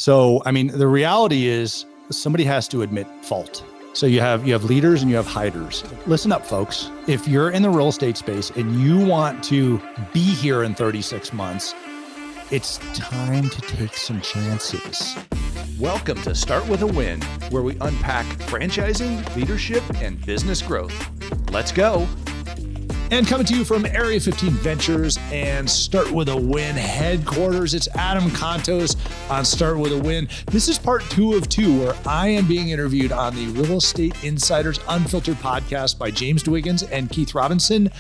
So, I mean, the reality is somebody has to admit fault. So you have leaders and you have hiders. Listen up, folks. If you're in the real estate space and you want to be here in 36 months, it's time to take some chances. Welcome to Start With a Win, where we unpack franchising, leadership, and business growth. Let's go. And coming to you from Area 15 Ventures and Start With a Win headquarters, it's Adam Contos on Start With a Win. This is part 2 of 2, where I am being interviewed on the Real Estate Insiders Unfiltered podcast by James Dwiggins and Keith Robinson.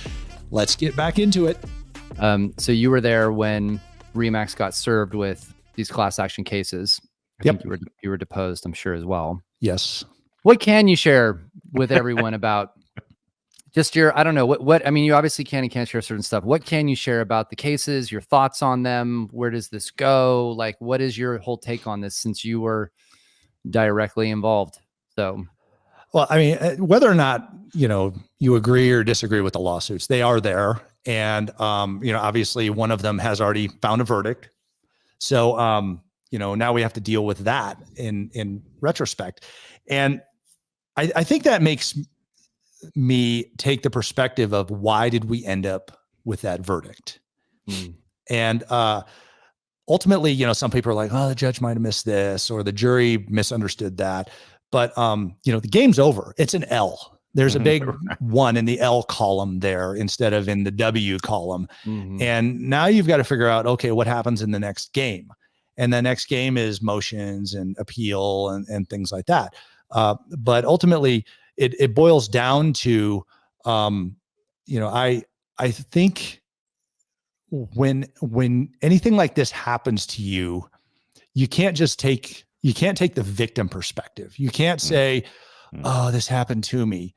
Let's get back into it. So you were there when RE/MAX got served with these class action cases. I think you were deposed, I'm sure, as well. Yes. What can you share with everyone about just your, I don't know, what I mean, you obviously can and can't share certain stuff. What can you share about the cases, your thoughts on them? Where does this go? Like, what is your whole take on this since you were directly involved? So, well, I mean, whether or not, you agree or disagree with the lawsuits, they are there. And, obviously one of them has already found a verdict. So, now we have to deal with that in retrospect. And I think that makes me take the perspective of why did we end up with that verdict? And ultimately, some people are like, oh, the judge might've missed this, or the jury misunderstood that. But, the game's over. It's an L. There's a big one in the L column there instead of in the W column. And now you've got to figure out, okay, what happens in the next game? And the next game is motions and appeal and things like that. But ultimately it boils down to, I think when anything like this happens to you, you can't take the victim perspective. You can't say, oh, this happened to me.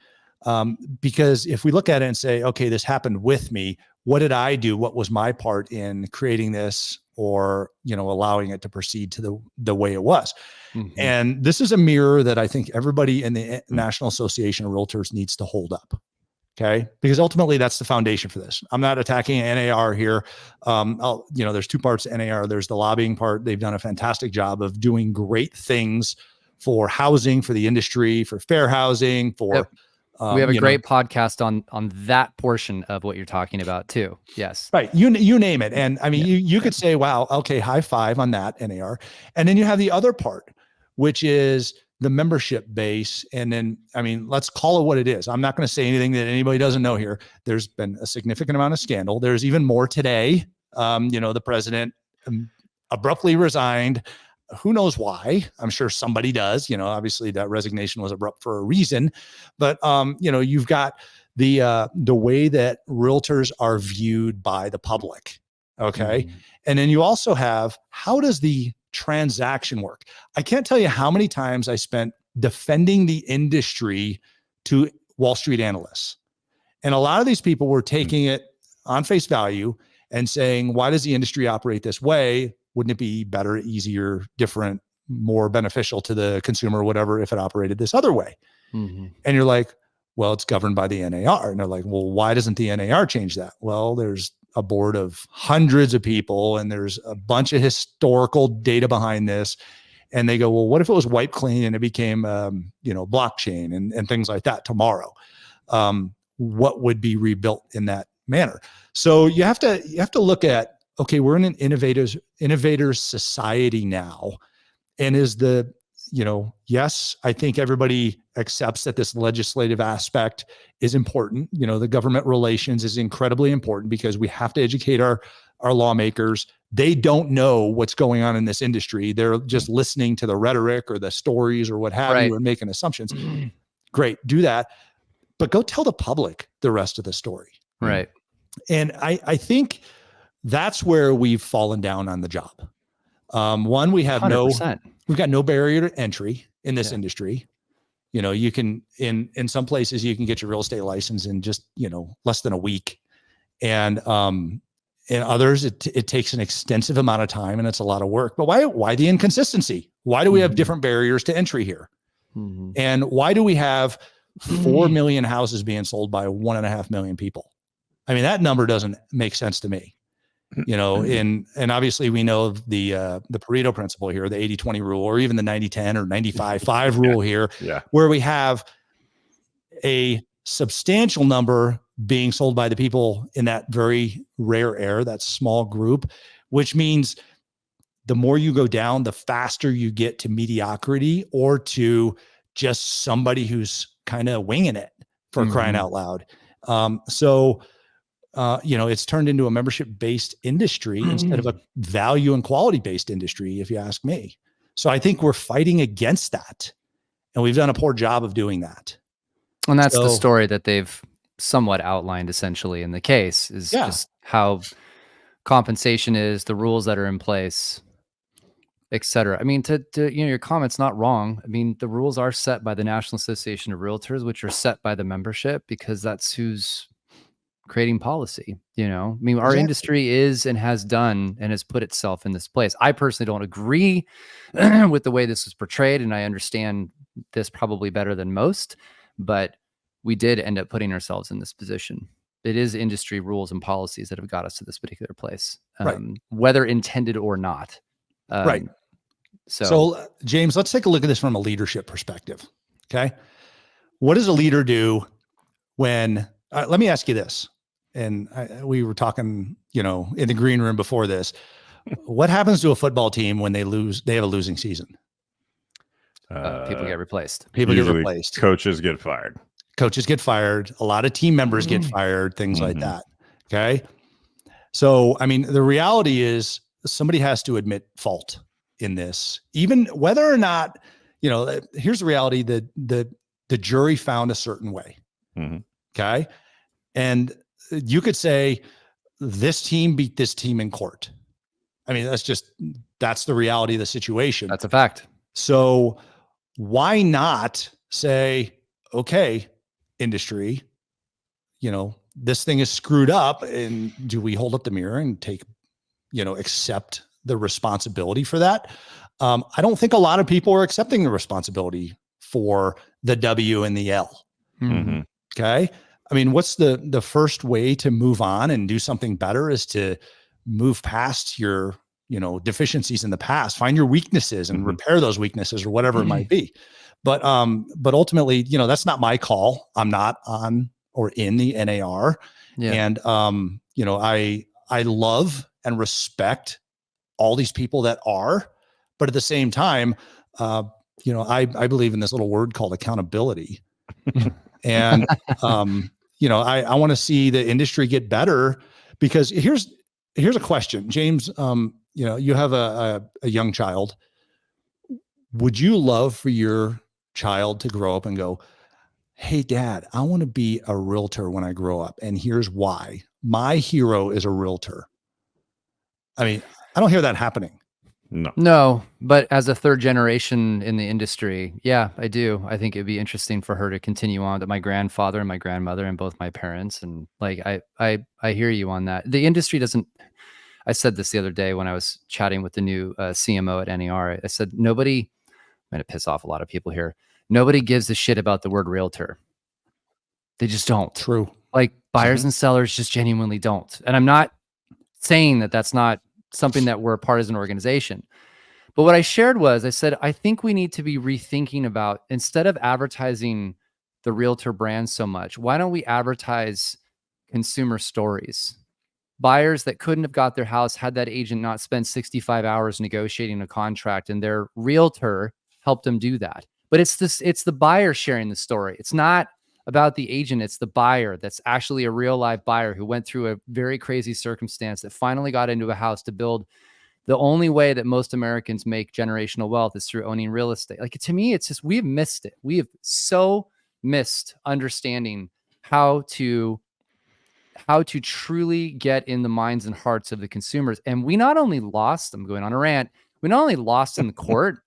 Because if we look at it and say, okay, this happened with me, what did I do? What was my part in creating this or, allowing it to proceed to the way it was? And this is a mirror that I think everybody in the National Association of Realtors needs to hold up. Okay. Because ultimately that's the foundation for this. I'm not attacking NAR here. There's two parts to NAR. There's the lobbying part. They've done a fantastic job of doing great things for housing, for the industry, for fair housing, for, we have a great podcast on that portion of what you're talking about too. Yes. Right. You name it. And I mean, you could say, wow, okay, high five on that NAR. And then you have the other part, which is the membership base. And then, I mean, let's call it what it is. I'm not going to say anything that anybody doesn't know here. There's been a significant amount of scandal. There's even more today. The president abruptly resigned. Who knows why? I'm sure somebody does. Obviously that resignation was abrupt for a reason. But you've got the way that realtors are viewed by the public. Okay. And then you also have, how does the transaction work? I can't tell you how many times I spent defending the industry to Wall Street analysts. And a lot of these people were taking it on face value and saying, why does the industry operate this way? Wouldn't it be better, easier, different, more beneficial to the consumer, whatever, if it operated this other way? And you're like, well, it's governed by the NAR. And they're like, well, why doesn't the NAR change that? Well, there's a board of hundreds of people and there's a bunch of historical data behind this. And they go, well, what if it was wiped clean and it became, blockchain and things like that tomorrow? What would be rebuilt in that manner? So you have to look at, okay, we're in an innovators society now. And yes, I think everybody accepts that this legislative aspect is important. The government relations is incredibly important because we have to educate our lawmakers. They don't know what's going on in this industry. They're just listening to the rhetoric or the stories or what have you and making assumptions. Great, do that. But go tell the public the rest of the story. Right. And I think that's where we've fallen down on the job. One, we have 100%. We've got no barrier to entry in this industry. You can, in some places you can get your real estate license in just, less than a week. And in others, it takes an extensive amount of time and it's a lot of work. But why the inconsistency? Why do we have different barriers to entry here? And why do we have 4 million houses being sold by 1.5 million people? I mean, that number doesn't make sense to me. and obviously we know the Pareto principle here, the 80-20 rule, or even the 90-10 or 95-5 rule here, where we have a substantial number being sold by the people in that very rare air, that small group, which means the more you go down, the faster you get to mediocrity or to just somebody who's kind of winging it, for crying out loud. It's turned into a membership-based industry instead of a value and quality-based industry, if you ask me. So I think we're fighting against that, and we've done a poor job of doing that. And that's the story that they've somewhat outlined essentially in the case, is just how compensation is, the rules that are in place, et cetera. I mean, to your comment's not wrong. I mean, the rules are set by the National Association of Realtors, which are set by the membership, because that's who's creating policy. I mean, our industry is and has done and has put itself in this place. I personally don't agree with the way this was portrayed, and I understand this probably better than most, but we did end up putting ourselves in this position. It is industry rules and policies that have got us to this particular place, whether intended or not. Right. So James, let's take a look at this from a leadership perspective. Okay. What does a leader do when, let me ask you this. And we were talking, in the green room before this, what happens to a football team when they have a losing season? People get replaced. People get replaced. Coaches get fired. A lot of team members get fired, things like that. Okay. So, I mean, the reality is somebody has to admit fault in this, even whether or not, here's the reality that the jury found a certain way. Okay. And you could say this team beat this team in court. I mean, that's the reality of the situation. That's a fact. So why not say, okay, industry, this thing is screwed up, and do we hold up the mirror and take, accept the responsibility for that? I don't think a lot of people are accepting the responsibility for the W and the L. Okay. I mean, what's the first way to move on and do something better is to move past your, deficiencies in the past, find your weaknesses and repair those weaknesses or whatever it might be. But ultimately, that's not my call. I'm not on or in the NAR. Yeah. And, I love and respect all these people that are, but at the same time, I believe in this little word called accountability. And, I want to see the industry get better, because here's a question, James. You have a young child. Would you love for your child to grow up and go, hey, Dad, I want to be a realtor when I grow up, and here's why. My hero is a realtor. I mean, I don't hear that happening. No, but as a third generation in the industry, yeah, I do. I think it'd be interesting for her to continue on to my grandfather and my grandmother and both my parents. And like, I hear you on that. The industry doesn't, I said this the other day when I was chatting with the new CMO at NAR. I said, I'm going to piss off a lot of people here. Nobody gives a shit about the word realtor. They just don't. True. Like buyers and sellers just genuinely don't. And I'm not saying that that's not something that we're a part as an organization. But what I shared was, I said, I think we need to be rethinking about, instead of advertising the realtor brand so much, why don't we advertise consumer stories? Buyers that couldn't have got their house had that agent not spend 65 hours negotiating a contract, and their realtor helped them do that. But it's the buyer sharing the story. It's not about the agent. It's the buyer that's actually a real live buyer who went through a very crazy circumstance that finally got into a house to build. The only way that most Americans make generational wealth is through owning real estate. Like, to me, it's just, we have missed it. We have so missed understanding how to truly get in the minds and hearts of the consumers. And we not only lost, I'm going on a rant, we not only lost in the court,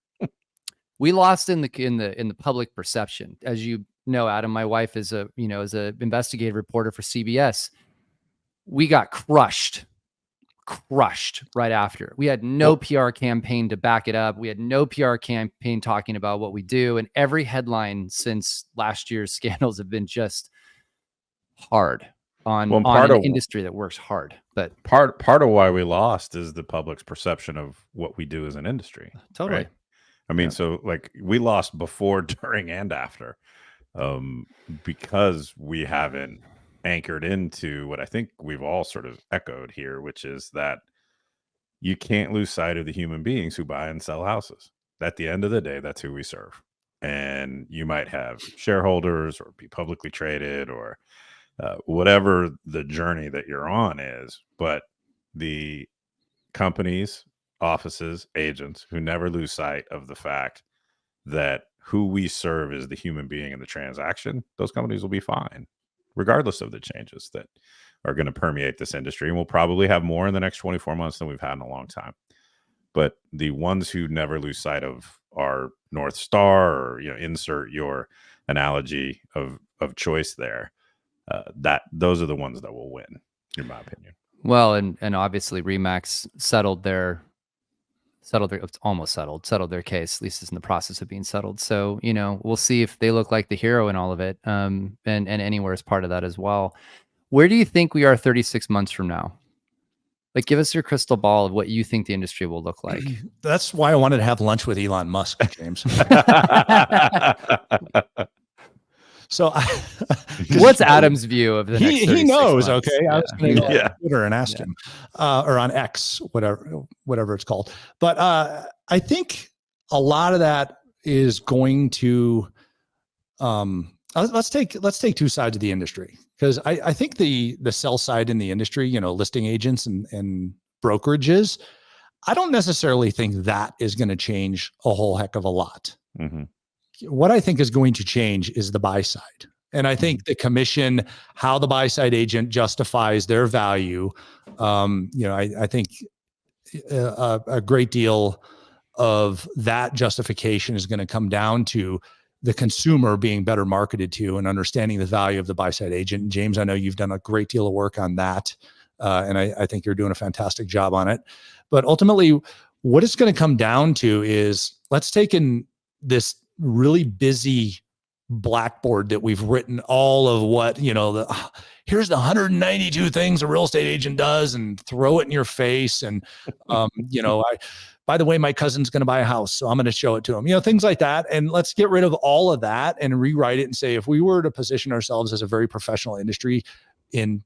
we lost in the public perception. As you know, Adam, my wife is a investigative reporter for CBS. We got crushed right after. We had no PR campaign to back it up. We had no PR campaign talking about what we do. And every headline since last year's scandals have been just hard on Well, an industry that works hard. But part of why we lost is the public's perception of what we do as an industry. totally. Right? I mean, so like we lost before, during, and after, because we haven't anchored into what I think we've all sort of echoed here, which is that you can't lose sight of the human beings who buy and sell houses. At the end of the day, that's who we serve. And you might have shareholders or be publicly traded or whatever the journey that you're on is, but the companies, offices, agents who never lose sight of the fact that who we serve is the human being in the transaction, those companies will be fine, regardless of the changes that are going to permeate this industry. And we'll probably have more in the next 24 months than we've had in a long time. But the ones who never lose sight of our North Star, or insert your analogy of choice there, that those are the ones that will win, in my opinion. Well, and obviously Remax settled their it's almost settled their case, at least it's in the process of being settled. So, we'll see if they look like the hero in all of it. And Anywhere is part of that as well. Where do you think we are 36 months from now? Like, give us your crystal ball of what you think the industry will look like. That's why I wanted to have lunch with Elon Musk, James. So what's Adam's view of the next 36 he knows, months? okay? I was going to go Yeah. on Twitter and ask him, or on X, whatever it's called. But I think a lot of that is going to, let's take two sides of the industry, because I think the sell side in the industry, listing agents and brokerages, I don't necessarily think that is going to change a whole heck of a lot. Mm-hmm. What I think is going to change is the buy side. And I think the commission, how the buy side agent justifies their value. I think a great deal of that justification is going to come down to the consumer being better marketed to and understanding the value of the buy side agent. And James, I know you've done a great deal of work on that. And I think you're doing a fantastic job on it. But ultimately, what it's going to come down to is, let's take in this really busy blackboard that we've written all of what, here's the 192 things a real estate agent does, and throw it in your face. And, by the way, my cousin's going to buy a house, so I'm going to show it to him, things like that. And let's get rid of all of that and rewrite it and say, if we were to position ourselves as a very professional industry in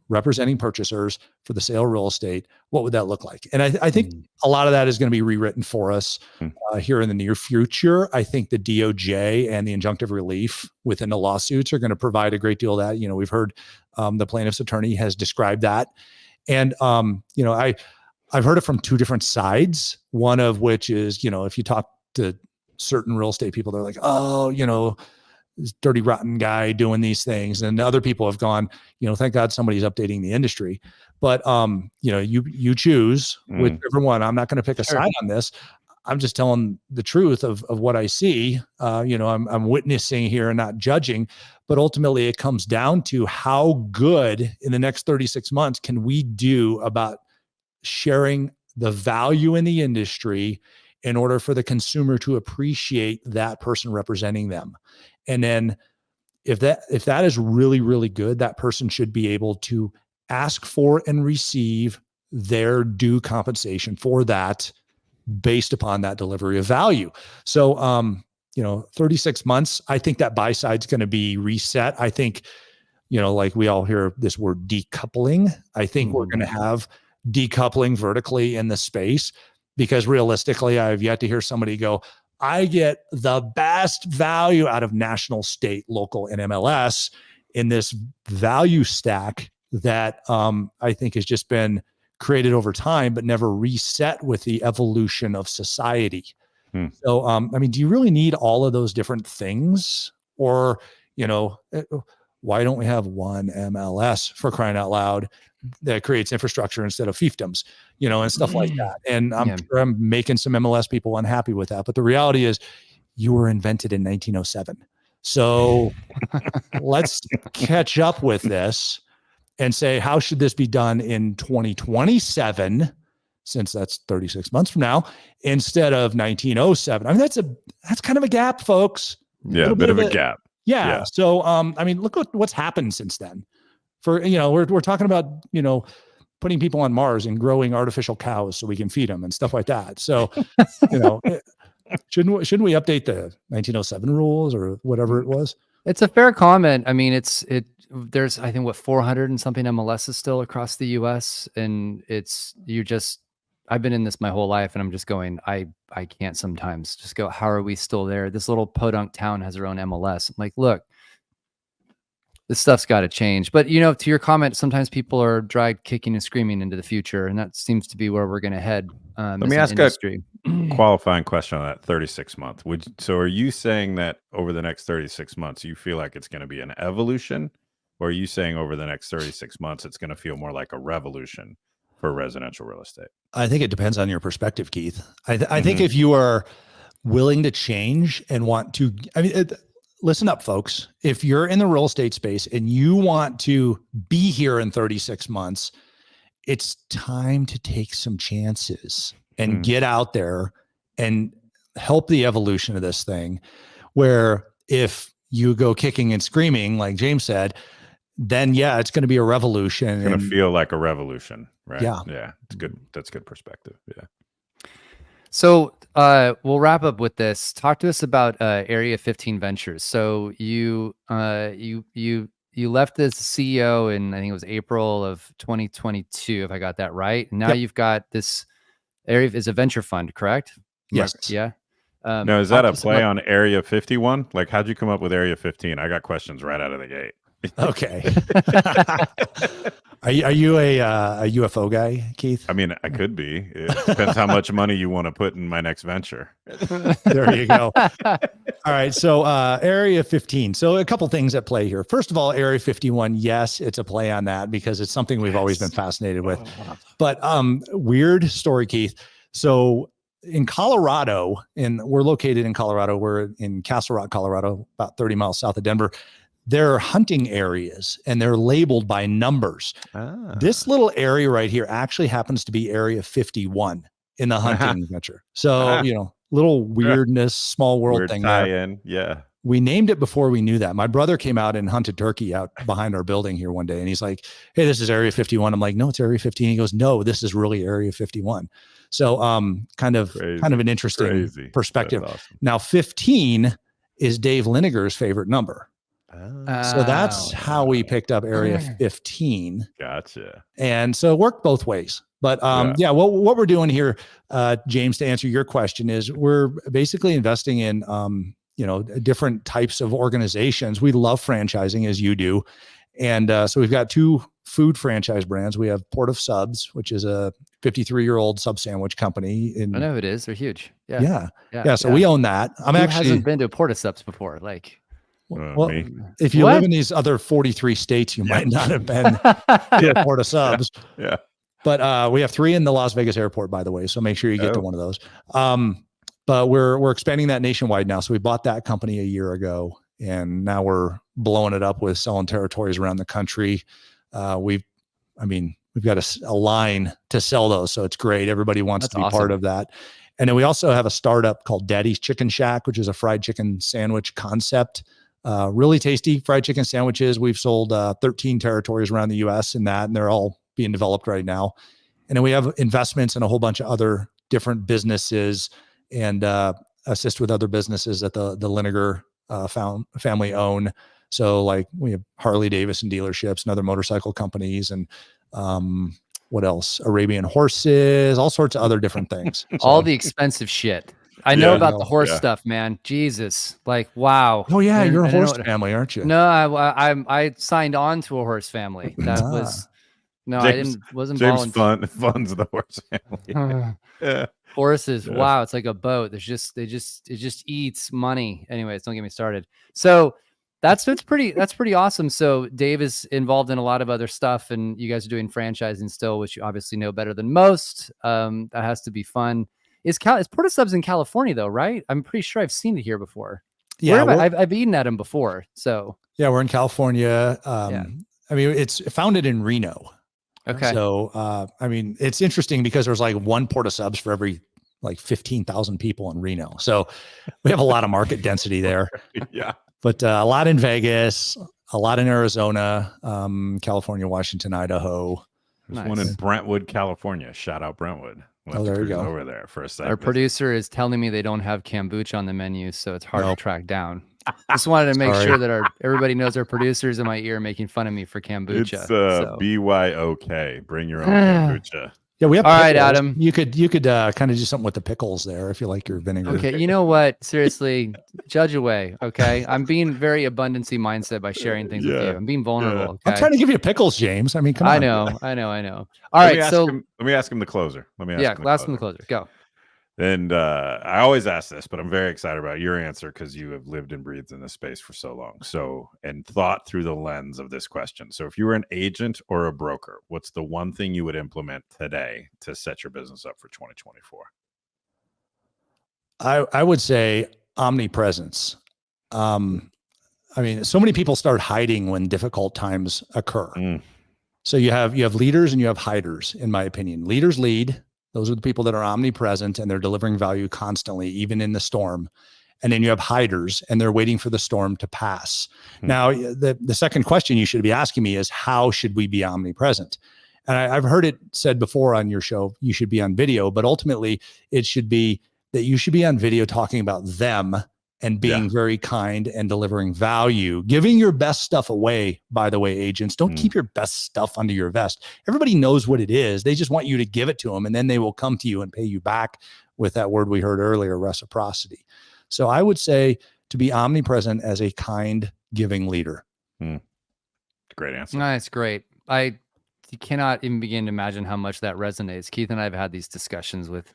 representing purchasers for the sale of real estate, what would that look like? And I think a lot of that is going to be rewritten for us here in the near future. I think the DOJ and the injunctive relief within the lawsuits are going to provide a great deal of that. We've heard the plaintiff's attorney has described that. And, I've heard it from two different sides, one of which is, if you talk to certain real estate people, they're like, oh, this dirty, rotten guy doing these things. And other people have gone, thank God somebody's updating the industry. But, you choose whichever one. I'm not going to pick a side on this. I'm just telling the truth of what I see. I'm witnessing here and not judging. But ultimately, it comes down to how good in the next 36 months can we do about sharing the value in the industry in order for the consumer to appreciate that person representing them. And then if that is really, really good, that person should be able to ask for and receive their due compensation for that based upon that delivery of value. So, 36 months, I think that buy side's going to be reset. I think, like we all hear this word decoupling. I think we're going to have decoupling vertically in the space, because realistically, I've yet to hear somebody go, I get the best value out of national, state, local, and MLS in this value stack that I think has just been created over time, but never reset with the evolution of society. So, do you really need all of those different things? Or, why don't we have one MLS, for crying out loud, that creates infrastructure instead of fiefdoms, and stuff like that. And I'm sure I'm making some MLS people unhappy with that. But the reality is, you were invented in 1907. So let's catch up with this and say, how should this be done in 2027? Since that's 36 months from now, instead of 1907. That's kind of a gap, folks. Yeah, a bit of a gap. Yeah. So, look what's happened since then. For, we're talking about, putting people on Mars and growing artificial cows so we can feed them and stuff like that. So, shouldn't we update the 1907 rules or whatever it was? It's a fair comment. I mean, there's, I think, 400 and something MLSs still across the US. And I've been in this my whole life, and I'm just going, I can't sometimes just go, how are we still there? This little podunk town has their own MLS. I'm like, look, this stuff's got to change. But, to your comment, sometimes people are dragged kicking and screaming into the future. And that seems to be where we're going to head. Let me ask a qualifying question on that 36 month. So are you saying that over the next 36 months, you feel like it's going to be an evolution? Or are you saying over the next 36 months, it's going to feel more like a revolution for residential real estate? I think it depends on your perspective, Keith. I think if you are willing to change and want to, listen up, folks. If you're in the real estate space and you want to be here in 36 months, it's time to take some chances and get out there and help the evolution of this thing. Where if you go kicking and screaming, like James said, then it's going to be a revolution. It's going to feel like a revolution, right? Yeah. Yeah. It's good. That's good perspective. Yeah. So we'll wrap up with this. Talk to us about Area 15 Ventures. So you left as CEO in, I think it was April of 2022, if I got that right. And now you've got this area is a venture fund, correct? Yes. Yeah. Now, is that a play on Area 51? Like, how'd you come up with Area 15? I got questions right out of the gate. Okay. Are you a UFO guy, Keith? I mean, I could be. It depends how much money you want to put in my next venture. There you go. All right. So Area 15. So a couple things at play here. First of all, Area 51. Yes, it's a play on that because it's something we've always been fascinated with. But weird story, Keith. So in Colorado, we're located in Colorado. We're in Castle Rock, Colorado, about 30 miles south of Denver. There are hunting areas and they're labeled by numbers. This little area right here actually happens to be Area 51 in the hunting venture. So, little weirdness, small world Weird thing tie-in. Yeah. We named it before we knew that. My brother came out and hunted turkey out behind our building here one day. And he's like, hey, this is Area 51. I'm like, no, it's Area 15. He goes, no, this is really Area 51. So kind of an interesting perspective. Awesome. Now, 15 is Dave Liniger's favorite number. So that's how we picked up Area 15. Gotcha. And so it worked both ways. But what we're doing here, James, to answer your question is we're basically investing in, different types of organizations. We love franchising as you do. And so we've got two food franchise brands. We have Port of Subs, which is a 53-year-old sub sandwich company. I know who it is. They're huge. Yeah. So we own that. Who hasn't been to a Port of Subs before? Like, well, if you live in these other 43 states, you might not have been to a Port of Subs. Yeah. But we have 3 in the Las Vegas airport, by the way. So make sure you get to one of those. But we're expanding that nationwide now. So we bought that company a year ago, and now we're blowing it up with selling territories around the country. We've got a line to sell those. So it's great. Everybody wants to be part of that. And then we also have a startup called Daddy's Chicken Shack, which is a fried chicken sandwich concept. Really tasty fried chicken sandwiches. We've sold 13 territories around the US in that, and they're all being developed right now. And then we have investments in a whole bunch of other different businesses and assist with other businesses that the Liniger family own. So like we have Harley Davidson dealerships and other motorcycle companies and what else? Arabian horses, all sorts of other different things. So, all the expensive shit. I know about the horse stuff, man. Jesus, like, wow. Oh yeah, you're a horse family, aren't you? No, I signed on to a horse family. That was wasn't James funds the horse family. Horses, wow, it's like a boat. It just eats money. Anyways, don't get me started. So that's pretty awesome. So Dave is involved in a lot of other stuff, and you guys are doing franchising still, which you obviously know better than most. That has to be fun. Is Port of Subs in California though, right? I'm pretty sure I've seen it here before. Yeah, I've eaten at them before. So yeah, we're in California. I mean, it's founded in Reno. Okay. So it's interesting because there's like one Port of Subs for every like 15,000 people in Reno. So we have a lot of market density there. Yeah. But a lot in Vegas, a lot in Arizona, California, Washington, Idaho. There's Nice. one in Brentwood, California. Shout out Brentwood. We'll have to there you cruise go. over there for a second. Our producer is telling me they don't have kombucha on the menu, so it's hard Nope. to track down. Just wanted to make Sorry. sure that everybody knows our producers in my ear making fun of me for kombucha. It's so. BYOK. Bring your own kombucha. Yeah, we have All right, pickles. Adam. You could kind of do something with the pickles there if you like your vinegar. Okay, you know what? Seriously, judge away. Okay, I'm being very abundancy mindset by sharing things with you. I'm being vulnerable. Okay? I'm trying to give you pickles, James. I mean, come on. I know. All right, so let me ask him the closer. last one, the closer. Go. And I always ask this, but I'm very excited about your answer because you have lived and breathed in this space for so long. So, and thought through the lens of this question. So if you were an agent or a broker, what's the one thing you would implement today to set your business up for 2024? I would say omnipresence. I mean, so many people start hiding when difficult times occur. So you have leaders and you have hiders, in my opinion. Leaders lead. Those are the people that are omnipresent and they're delivering value constantly, even in the storm. And then you have hiders and they're waiting for the storm to pass. Now, the second question you should be asking me is, how should we be omnipresent? And I've heard it said before on your show, you should be on video, but ultimately it should be that you should be on video talking about them and being very kind and delivering value, giving your best stuff away. By the way, agents, don't keep your best stuff under your vest. Everybody knows what it is. They just want you to give it to them, and then they will come to you and pay you back with that word we heard earlier, reciprocity. So I would say to be omnipresent as a kind, giving leader. Great answer. Nice, great. You cannot even begin to imagine how much that resonates. Keith and I have had these discussions with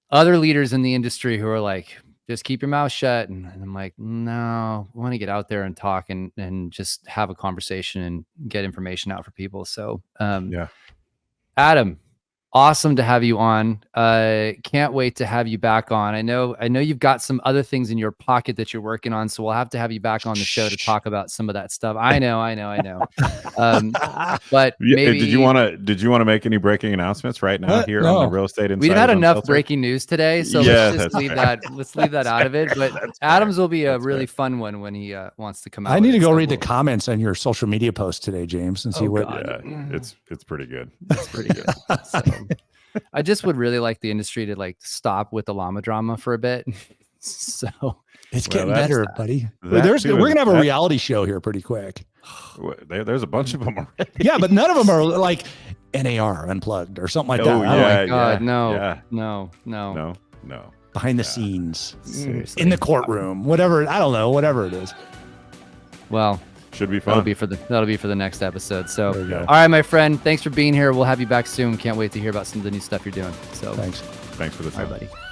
other leaders in the industry who are like, just keep your mouth shut. And I'm like, no, I want to get out there and talk and just have a conversation and get information out for people. So, Adam, awesome to have you on. Can't wait to have you back on. I know you've got some other things in your pocket that you're working on, so we'll have to have you back on the show to talk about some of that stuff. I know. But maybe did you want to make any breaking announcements right now here on the Real Estate Insiders? We've had enough Unfiltered? breaking news today, so let's just leave that. Let's leave that out of it. But Adam's will be a really fun one when he wants to come out. I need to go read the comments on your social media post today, James, and see what. Yeah, it's pretty good. It's pretty good. So, I just would really like the industry to like stop with the llama drama for a bit. So it's getting better, buddy. We're gonna have a reality show here pretty quick. There's a bunch of them already. Yeah, but none of them are like NAR unplugged or something like that. Oh my God, no. Behind the scenes, seriously, in the courtroom, whatever. I don't know, whatever it is. Well, should be fun. That'll be for the next episode. So, There you go. all right, my friend, thanks for being here. We'll have you back soon. Can't wait to hear about some of the new stuff you're doing. So, Thanks for the time. All right, buddy.